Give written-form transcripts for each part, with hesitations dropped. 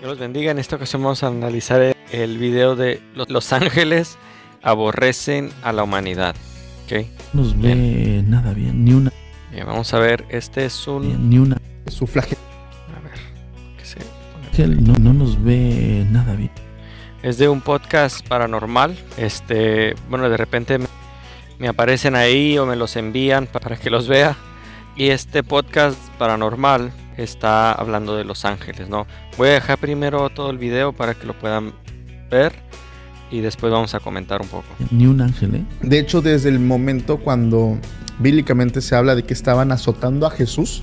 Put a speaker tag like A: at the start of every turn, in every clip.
A: Dios los bendiga. En esta ocasión vamos a analizar el video de los ángeles aborrecen a la humanidad. ¿Okay?
B: No nos ve nada bien, ni una.
A: Bien, vamos a ver, este es un...
B: Ni una.
C: Su flagelo.
A: A ver, ¿qué se pone?
B: Ángel no nos ve nada bien.
A: Es de un podcast paranormal. Bueno, de repente me aparecen ahí o me los envían para que los vea. Y este podcast paranormal está hablando de los ángeles, ¿no? Voy a dejar primero todo el video para que lo puedan ver y después vamos a comentar un poco.
B: Ni un ángel, ¿eh?
C: De hecho, desde el momento cuando bíblicamente se habla de que estaban azotando a Jesús,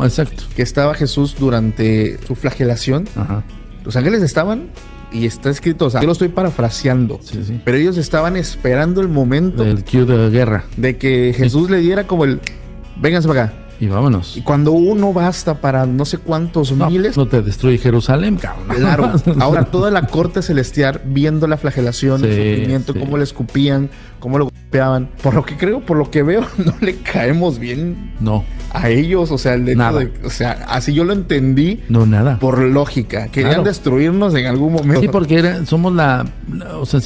B: Exacto.
C: que estaba Jesús durante su flagelación,
B: Ajá.
C: los ángeles estaban, y está escrito, o sea, yo lo estoy parafraseando,
B: Sí.
C: pero ellos estaban esperando el momento
B: El cue de guerra.
C: de que Jesús le diera como el, vénganse para acá.
B: Y vámonos.
C: Y cuando uno basta para no sé cuántos miles,
B: No te destruye Jerusalén, cabrón.
C: claro, ahora toda la corte celestial viendo la flagelación, el sufrimiento,
B: sí.
C: cómo le escupían, cómo lo golpeaban. Por lo que creo, por lo que veo, no le caemos bien
B: No,
C: a ellos. O sea, el hecho
B: Nada.
C: o sea, así yo lo entendí
B: no, nada.
C: por lógica. Querían
B: Claro.
C: destruirnos en algún momento.
B: Sí, porque somos o sea,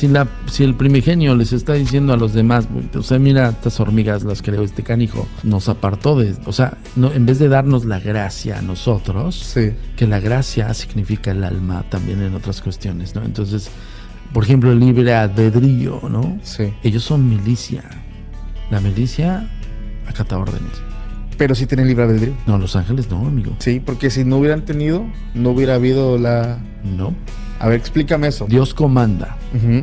B: si el primigenio les está diciendo a los demás, o sea, mira, estas hormigas las creó este canijo, nos apartó o sea, no, en vez de darnos la gracia a nosotros,
C: Sí,
B: que la gracia significa el alma también en otras cuestiones, ¿no? Entonces, por ejemplo, el libre albedrío, ¿no?
C: sí.
B: Ellos son milicia. La milicia acata órdenes.
C: Pero sí tienen libre albedrío.
B: No, los ángeles no, amigo.
C: Sí, porque si no hubieran tenido, no hubiera habido la...
B: No.
C: A ver, explícame eso.
B: Dios comanda.
C: Ujú,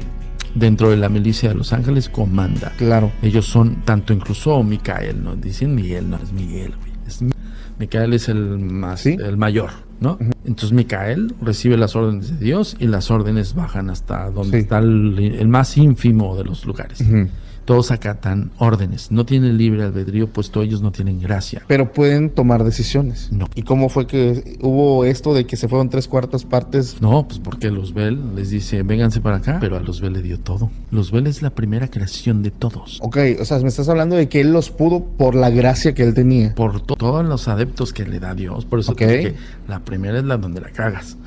B: Dentro de la milicia de los ángeles comanda.
C: claro.
B: Ellos son tanto incluso Micael, ¿no? Dicen Miguel, no es Miguel, güey. Micael es el mayor, ¿no? Entonces Micael recibe las órdenes de Dios y las órdenes bajan hasta donde
C: Sí.
B: está el más ínfimo de los lugares.
C: Ujú.
B: Todos acatan órdenes. No tienen libre albedrío, puesto ellos no tienen gracia.
C: Pero pueden tomar decisiones.
B: No.
C: ¿Y cómo fue que hubo esto de que se fueron 3/4 partes?
B: No, pues porque Luzbel les dice, vénganse para acá, pero a Luzbel le dio todo. Luzbel es la primera creación de todos.
C: Ok, o sea, me estás hablando de que él los pudo por la gracia que él tenía.
B: Por todos los adeptos que le da Dios. Por eso
C: Ok.
B: te dije, la primera es la donde la cagas.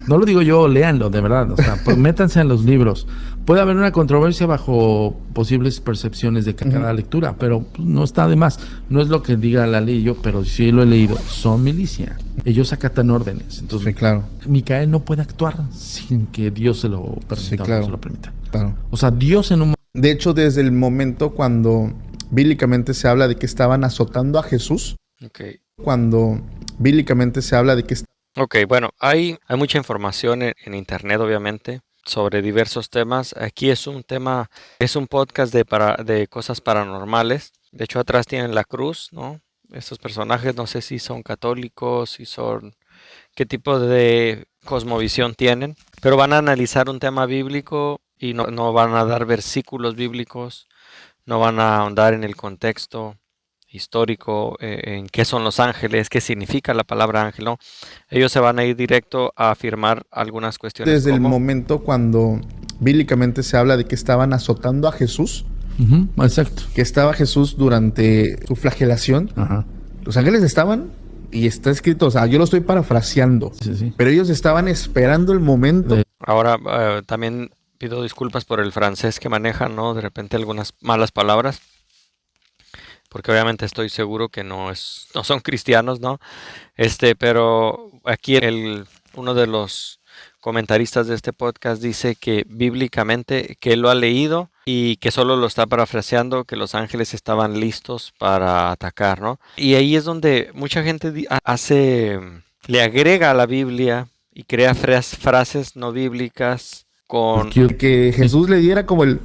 B: No lo digo yo, léanlo, de verdad. O sea, pues, métanse en los libros. Puede haber una controversia bajo posibles percepciones de cada lectura, pero pues, no está de más. No es lo que diga la ley yo, pero sí lo he leído. Son milicia. Ellos acatan órdenes. Entonces,
C: Sí, claro,
B: Micael no puede actuar sin que Dios se lo permita.
C: Sí,
B: o
C: claro.
B: no se lo permita.
C: claro.
B: O sea, Dios en un...
C: De hecho, desde el momento cuando bíblicamente se habla de que estaban azotando a Jesús, cuando bíblicamente se habla de que
A: Ok, bueno, hay mucha información en internet, obviamente, sobre diversos temas. Aquí es un tema, es un podcast de cosas paranormales. De hecho, atrás tienen la cruz, ¿no? Estos personajes, no sé si son católicos, si son, qué tipo de cosmovisión tienen, pero van a analizar un tema bíblico y no van a dar versículos bíblicos, no van a ahondar en el contexto histórico, en qué son los ángeles, qué significa la palabra ángel, ¿no? Ellos se van a ir directo a afirmar algunas cuestiones.
C: desde el
A: como,
C: momento cuando bíblicamente se habla de que estaban azotando a Jesús,
B: Exacto.
C: que estaba Jesús durante su flagelación,
B: Ajá.
C: los ángeles estaban, y está escrito, o sea, yo lo estoy parafraseando,
B: Sí.
C: pero ellos estaban esperando el momento.
A: Ahora, también pido disculpas por el francés que manejan, ¿no? De repente algunas malas palabras, porque obviamente estoy seguro que no son cristianos, ¿no? Pero aquí uno de los comentaristas de este podcast dice que bíblicamente que él lo ha leído y que solo lo está parafraseando, que los ángeles estaban listos para atacar, ¿no? Y ahí es donde mucha gente le agrega a la Biblia y crea frases no bíblicas con
C: Que Jesús le diera como el...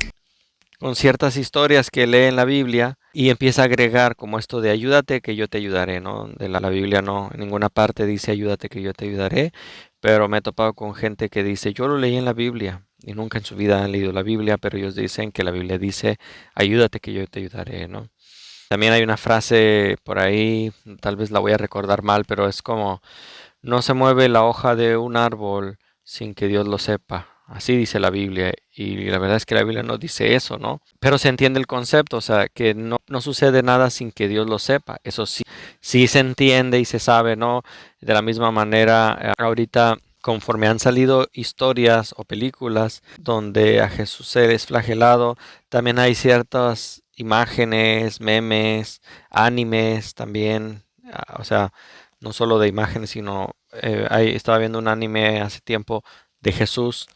A: con ciertas historias que lee en la Biblia y empieza a agregar como esto de ayúdate que yo te ayudaré, ¿no? De la Biblia no, en ninguna parte dice ayúdate que yo te ayudaré, pero me he topado con gente que dice yo lo leí en la Biblia y nunca en su vida han leído la Biblia, pero ellos dicen que la Biblia dice ayúdate que yo te ayudaré, ¿no? También hay una frase por ahí, tal vez la voy a recordar mal, pero es como no se mueve la hoja de un árbol sin que Dios lo sepa. Así dice la Biblia, y la verdad es que la Biblia no dice eso, ¿no? Pero se entiende el concepto, o sea, que no sucede nada sin que Dios lo sepa. Eso sí se entiende y se sabe, ¿no? De la misma manera, ahorita conforme han salido historias o películas donde a Jesús es flagelado, también hay ciertas imágenes, memes, animes también, o sea, no solo de imágenes, sino estaba viendo un anime hace tiempo de Jesús,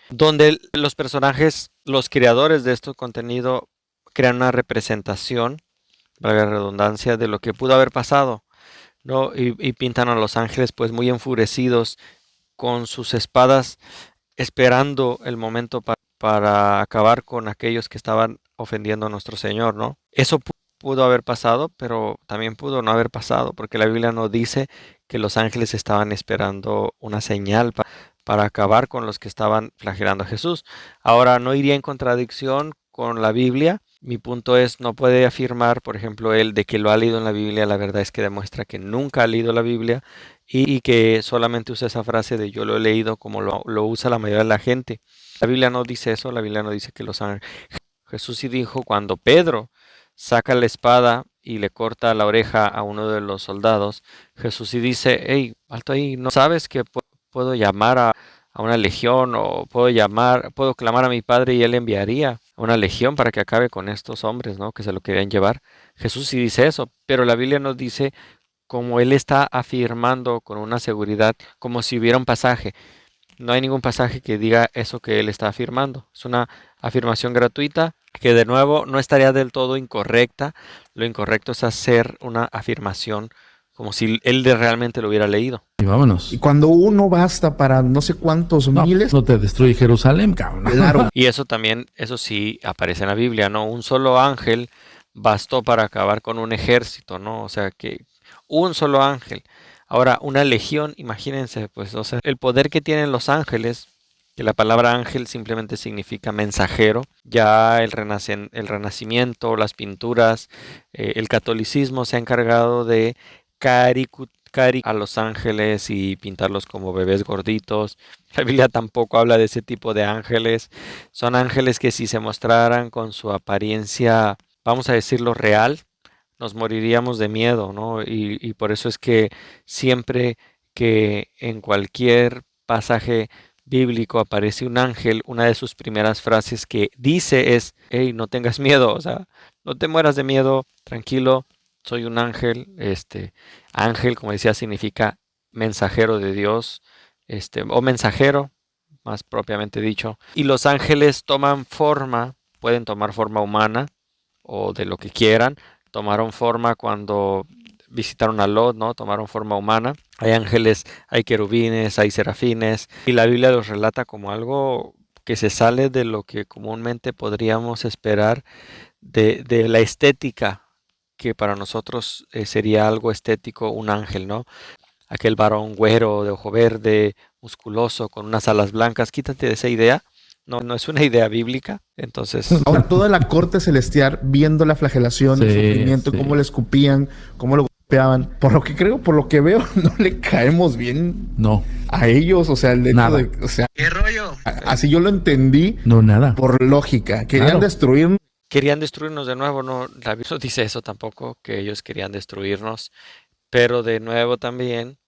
A: donde los personajes, los creadores de este contenido crean una representación, valga la redundancia, de lo que pudo haber pasado, ¿no? Y pintan a los ángeles pues muy enfurecidos con sus espadas, esperando el momento para acabar con aquellos que estaban ofendiendo a nuestro Señor, ¿no? Eso pudo haber pasado, pero también pudo no haber pasado, porque la Biblia nos dice que los ángeles estaban esperando una señal para acabar con los que estaban flagelando a Jesús. Ahora, no iría en contradicción con la Biblia. Mi punto es, no puede afirmar, por ejemplo, él de que lo ha leído en la Biblia. La verdad es que demuestra que nunca ha leído la Biblia y que solamente usa esa frase de yo lo he leído como lo usa la mayoría de la gente. La Biblia no dice eso, la Biblia no dice que los ángeles. Jesús sí dijo cuando Pedro saca la espada y le corta la oreja a uno de los soldados, Jesús sí dice, hey, alto ahí, ¿no sabes que puedo llamar a una legión o puedo clamar a mi Padre y Él enviaría a una legión para que acabe con estos hombres, ¿no? Que se lo querían llevar? Jesús sí dice eso, pero la Biblia nos dice como Él está afirmando con una seguridad, como si hubiera un pasaje. No hay ningún pasaje que diga eso que Él está afirmando. Es una afirmación gratuita que de nuevo no estaría del todo incorrecta. Lo incorrecto es hacer una afirmación como si Él realmente lo hubiera leído.
B: Y vámonos.
C: Y cuando uno basta para no sé cuántos miles.
B: No te destruye Jerusalén, cabrón.
C: Claro.
A: Y eso también, eso sí aparece en la Biblia, ¿no? Un solo ángel bastó para acabar con un ejército, ¿no? O sea que un solo ángel. Ahora, una legión, imagínense, pues, o sea, el poder que tienen los ángeles, que la palabra ángel simplemente significa mensajero. Ya el renacimiento, las pinturas, el catolicismo se ha encargado de a los ángeles y pintarlos como bebés gorditos. La Biblia tampoco habla de ese tipo de ángeles. Son ángeles que si se mostraran con su apariencia, vamos a decirlo, real, nos moriríamos de miedo, ¿no? Y por eso es que siempre que en cualquier pasaje bíblico aparece un ángel, una de sus primeras frases que dice es, hey, no tengas miedo, o sea, no te mueras de miedo, tranquilo, soy un ángel. Ángel, como decía, significa mensajero de Dios, o mensajero, más propiamente dicho. Y los ángeles pueden tomar forma humana o de lo que quieran. Tomaron forma cuando visitaron a Lot, ¿no? Tomaron forma humana. Hay ángeles, hay querubines, hay serafines, y la Biblia los relata como algo que se sale de lo que comúnmente podríamos esperar de la estética, que para nosotros sería algo estético, un ángel, ¿no? Aquel varón güero, de ojo verde, musculoso, con unas alas blancas. Quítate de esa idea. No es una idea bíblica. Entonces,
C: ahora toda la corte celestial viendo la flagelación, el sufrimiento, cómo le escupían, cómo lo golpeaban. Por lo que creo, por lo que veo, no le caemos bien a ellos. O sea, el hecho de, o sea,
A: ¿qué rollo?
C: Así yo lo entendí.
B: No, nada.
C: Por lógica. Querían destruirnos.
A: Querían destruirnos de nuevo, no, la Biblia no dice eso tampoco, que ellos querían destruirnos, pero de nuevo también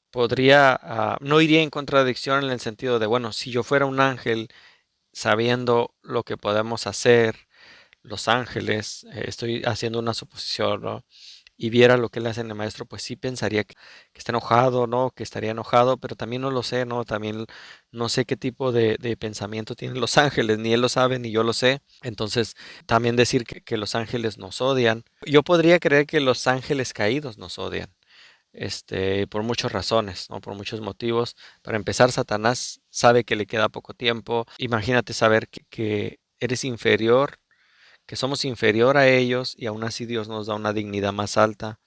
A: no iría en contradicción en el sentido de, bueno, si yo fuera un ángel, sabiendo lo que podemos hacer los ángeles, estoy haciendo una suposición, ¿no? Y viera lo que le hacen al maestro, pues sí pensaría que está enojado, ¿no? Que estaría enojado, pero también no lo sé, ¿no? También no sé qué tipo de pensamiento tienen los ángeles, ni él lo sabe, ni yo lo sé. Entonces, también decir que los ángeles nos odian. Yo podría creer que los ángeles caídos nos odian, por muchas razones, ¿no? Por muchos motivos. Para empezar, Satanás sabe que le queda poco tiempo. Imagínate saber que eres inferior, que somos inferior a ellos, y aún así Dios nos da una dignidad más alta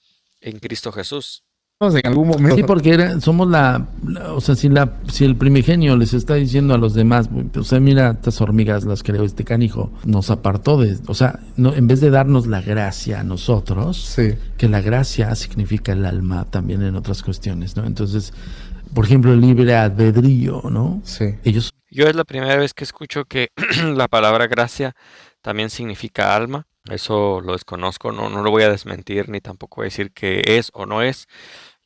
A: en Cristo Jesús.
C: En algún momento.
B: Sí, porque somos o sea, si el primigenio les está diciendo a los demás, o sea, mira, estas hormigas las creó este canijo, nos apartó o sea, no, en vez de darnos la gracia a nosotros, que la gracia significa el alma también en otras cuestiones, ¿no? Entonces, por ejemplo, el libre albedrío, ¿no?
C: Sí.
A: Yo es la primera vez que escucho que la palabra gracia también significa alma. Eso lo desconozco, no lo voy a desmentir, ni tampoco voy a decir que es o no es.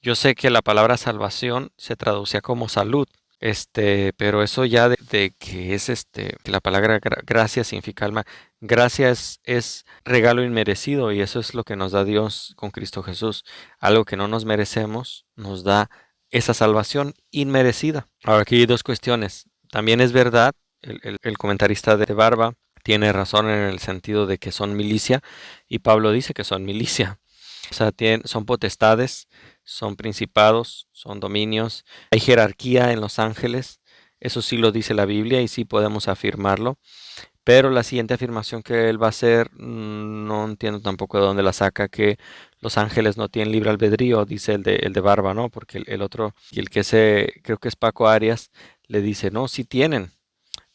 A: Yo sé que la palabra salvación se traducía como salud, pero eso ya de que es que la palabra gracia significa alma. Gracia es regalo inmerecido y eso es lo que nos da Dios con Cristo Jesús. Algo que no nos merecemos, nos da esa salvación inmerecida. Ahora aquí hay dos cuestiones. También es verdad, el comentarista de Barba tiene razón en el sentido de que son milicia y Pablo dice que son milicia. O sea, son potestades, son principados, son dominios. Hay jerarquía en los ángeles. Eso sí lo dice la Biblia y sí podemos afirmarlo. Pero la siguiente afirmación que él va a hacer, no entiendo tampoco de dónde la saca, que los ángeles no tienen libre albedrío, dice el de Barba, ¿no? Porque el otro, y el que creo que es Paco Arias, le dice, no, sí tienen.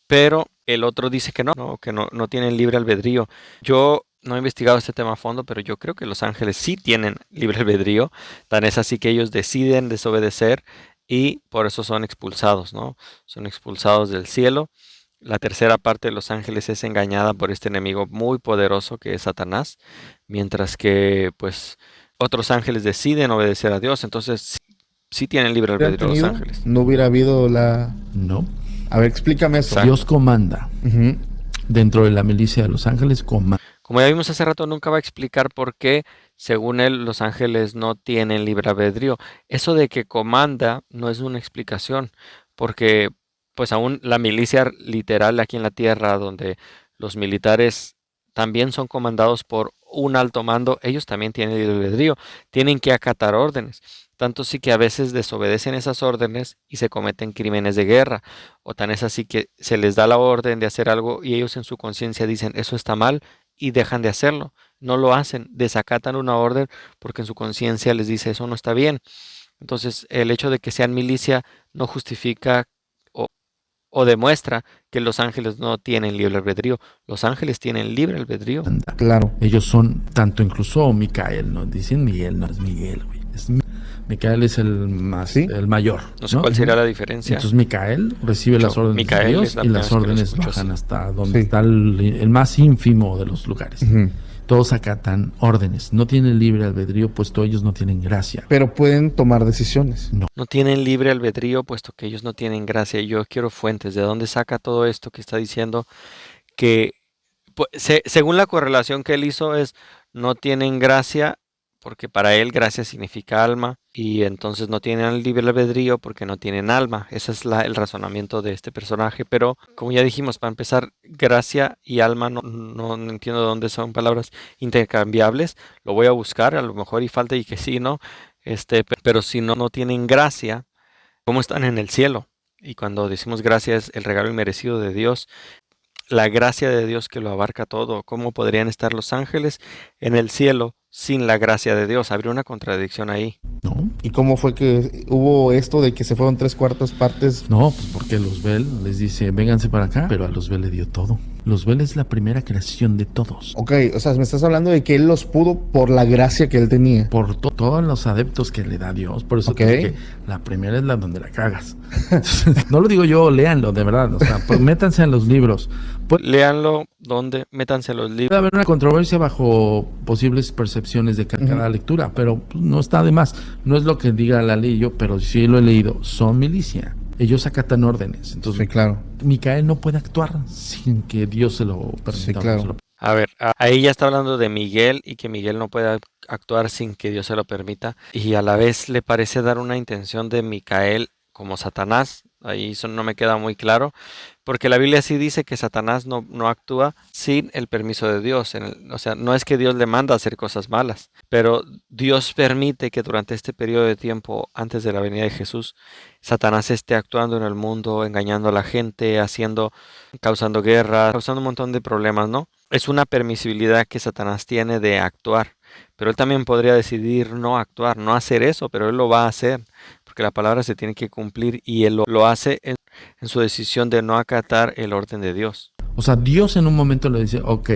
A: Pero el otro dice que no tienen libre albedrío. Yo no he investigado este tema a fondo, pero yo creo que los ángeles sí tienen libre albedrío. Tan es así que ellos deciden desobedecer y por eso son expulsados, ¿no? Son expulsados del cielo. La tercera parte de los ángeles es engañada por este enemigo muy poderoso que es Satanás, mientras que pues otros ángeles deciden obedecer a Dios. Entonces sí tienen libre albedrío los ángeles.
C: No hubiera habido
B: No.
C: A ver, explícame eso.
B: Dios comanda. Dentro de la milicia de los ángeles comanda.
A: Como ya vimos hace rato, nunca va a explicar por qué, según él, los ángeles no tienen libre albedrío. Eso de que comanda no es una explicación, porque pues aún la milicia literal aquí en la tierra, donde los militares también son comandados por un alto mando, ellos también tienen libre albedrío, tienen que acatar órdenes. Tanto sí que a veces desobedecen esas órdenes y se cometen crímenes de guerra. O tan es así que se les da la orden de hacer algo y ellos en su conciencia dicen eso está mal y dejan de hacerlo. No lo hacen, desacatan una orden porque en su conciencia les dice eso no está bien. Entonces el hecho de que sean milicia no justifica o demuestra que los ángeles no tienen libre albedrío. Los ángeles tienen libre albedrío.
B: Claro. Ellos son tanto incluso Micael, ¿no? Dicen Miguel, no es Miguel, güey. Micael es el mayor.
A: No sé cuál sería la diferencia.
B: Entonces Micael recibe las órdenes de Dios y las órdenes bajan hasta donde está el más ínfimo de los lugares. Todos acatan órdenes. No tienen libre albedrío, puesto ellos no tienen gracia.
C: Pero pueden tomar decisiones.
A: No tienen libre albedrío, puesto que ellos no tienen gracia. Yo quiero fuentes. ¿De dónde saca todo esto que está diciendo? Que pues, según la correlación que él hizo es no tienen gracia, porque para él gracia significa alma, y entonces no tienen libre albedrío porque no tienen alma. Ese es el razonamiento de este personaje, pero como ya dijimos, para empezar, gracia y alma no entiendo de dónde son palabras intercambiables. Lo voy a buscar, a lo mejor y falta y que sí, ¿no? Pero si no tienen gracia, ¿cómo están en el cielo? Y cuando decimos gracia es el regalo inmerecido de Dios, la gracia de Dios que lo abarca todo. ¿Cómo podrían estar los ángeles en el cielo sin la gracia de Dios? Habría una contradicción ahí.
B: ¿No?
C: ¿Y cómo fue que hubo esto de que se fueron 3/4 partes?
B: No, pues porque Luzbel les dice, vénganse para acá, pero a Luzbel le dio todo. Luzbel es la primera creación de todos.
C: Ok, o sea, me estás hablando de que él los pudo por la gracia que él tenía.
B: Por todos los adeptos que le da Dios. Por eso que la primera es la donde la cagas. No lo digo yo, léanlo, de verdad. O sea, pues métanse en los libros.
A: Léanlo, ¿dónde? Métanse en los libros.
B: Puede haber una controversia bajo posibles percepciones de cada lectura, pero pues, no está de más. No es lo que diga la ley yo, pero sí lo he leído. Son milicia. Ellos acatan órdenes. Entonces,
C: sí, claro.
B: Micael no puede actuar sin que Dios se lo permita.
C: Sí, claro.
A: A ver, ahí ya está hablando de Miguel y que Miguel no puede actuar sin que Dios se lo permita. Y a la vez le parece dar una intención de Micael como Satanás. Ahí eso no me queda muy claro. Porque la Biblia sí dice que Satanás no actúa sin el permiso de Dios. O sea, no es que Dios le manda a hacer cosas malas, pero Dios permite que durante este periodo de tiempo, antes de la venida de Jesús, Satanás esté actuando en el mundo, engañando a la gente, causando guerra, causando un montón de problemas, ¿no? Es una permisibilidad que Satanás tiene de actuar, pero él también podría decidir no actuar, no hacer eso, pero él lo va a hacer, porque la palabra se tiene que cumplir y él lo hace en su decisión de no acatar el orden de Dios.
B: O sea, Dios en un momento le dice, ok,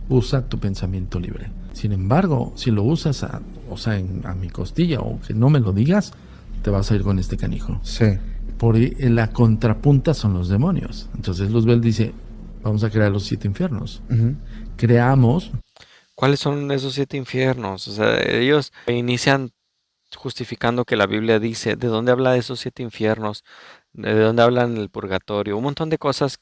B: usa tu pensamiento libre. Sin embargo, si lo usas a mi costilla o que no me lo digas, te vas a ir con este canijo.
C: Sí.
B: Por la contrapunta son los demonios. Entonces Luzbel dice, vamos a crear los 7 infiernos. Creamos.
A: ¿Cuáles son esos 7 infiernos? O sea, ellos inician justificando que la Biblia dice, ¿de dónde habla de esos 7 infiernos? ¿De dónde hablan el purgatorio? Un montón de cosas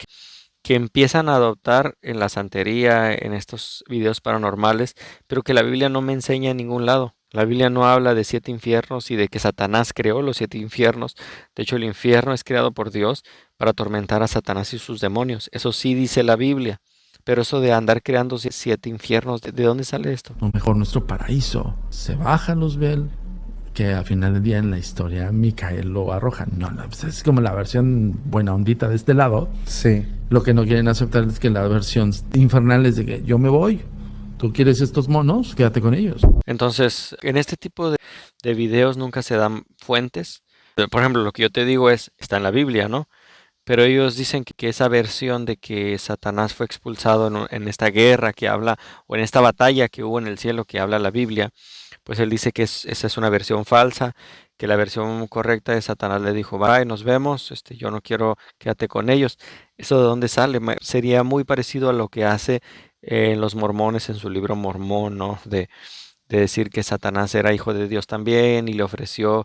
A: que empiezan a adoptar en la santería, en estos videos paranormales, pero que la Biblia no me enseña en ningún lado. La Biblia no habla de 7 infiernos y de que Satanás creó los 7 infiernos. De hecho, el infierno es creado por Dios para atormentar a Satanás y sus demonios. Eso sí dice la Biblia. Pero eso de andar creando 7 infiernos, ¿de dónde sale esto?
B: O mejor, nuestro paraíso. Se baja Luzbel, que al final del día en la historia Micael lo arroja. No, pues es como la versión buena ondita de este lado.
C: Sí.
B: Lo que no quieren aceptar es que la versión infernal es de que yo me voy. ¿Tú quieres estos monos? Quédate con ellos.
A: Entonces, en este tipo de videos nunca se dan fuentes. Por ejemplo, lo que yo te digo está en la Biblia, ¿no? Pero ellos dicen que esa versión de que Satanás fue expulsado en esta guerra que habla, o en esta batalla que hubo en el cielo que habla la Biblia, pues él dice que esa es una versión falsa, que la versión correcta de Satanás le dijo, bye, nos vemos, yo no quiero, quédate con ellos. ¿Eso de dónde sale? Sería muy parecido a lo que hace los mormones en su libro Mormón, ¿no? De decir que Satanás era hijo de Dios también y le ofreció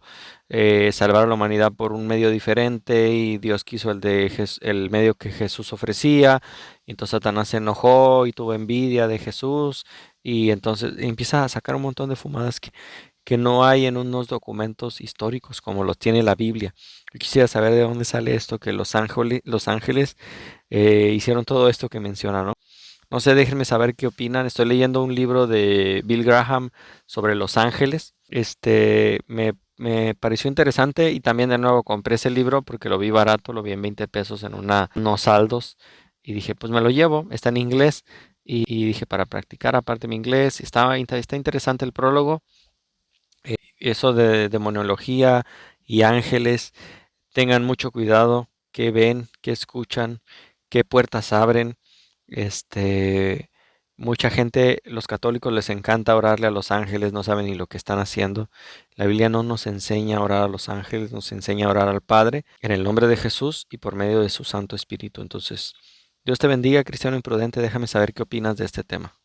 A: salvar a la humanidad por un medio diferente y Dios quiso el medio que Jesús ofrecía. Y entonces Satanás se enojó y tuvo envidia de Jesús y entonces empieza a sacar un montón de fumadas que no hay en unos documentos históricos como los tiene la Biblia. Yo quisiera saber de dónde sale esto, que los ángeles hicieron todo esto que menciona, ¿no? No sé, déjenme saber qué opinan. Estoy leyendo un libro de Bill Graham sobre Los Ángeles. Me pareció interesante y también de nuevo compré ese libro porque lo vi barato, lo vi en 20 pesos en unos saldos y dije, pues me lo llevo, está en inglés y dije para practicar aparte mi inglés. Está interesante el prólogo. Eso de demonología y ángeles, tengan mucho cuidado, qué ven, qué escuchan, qué puertas abren. Este, Mucha gente, los católicos les encanta orarle a los ángeles, no saben ni lo que están haciendo. La Biblia no nos enseña a orar a los ángeles, nos enseña a orar al Padre en el nombre de Jesús y por medio de su Santo Espíritu. Entonces, Dios te bendiga, cristiano imprudente, déjame saber qué opinas de este tema.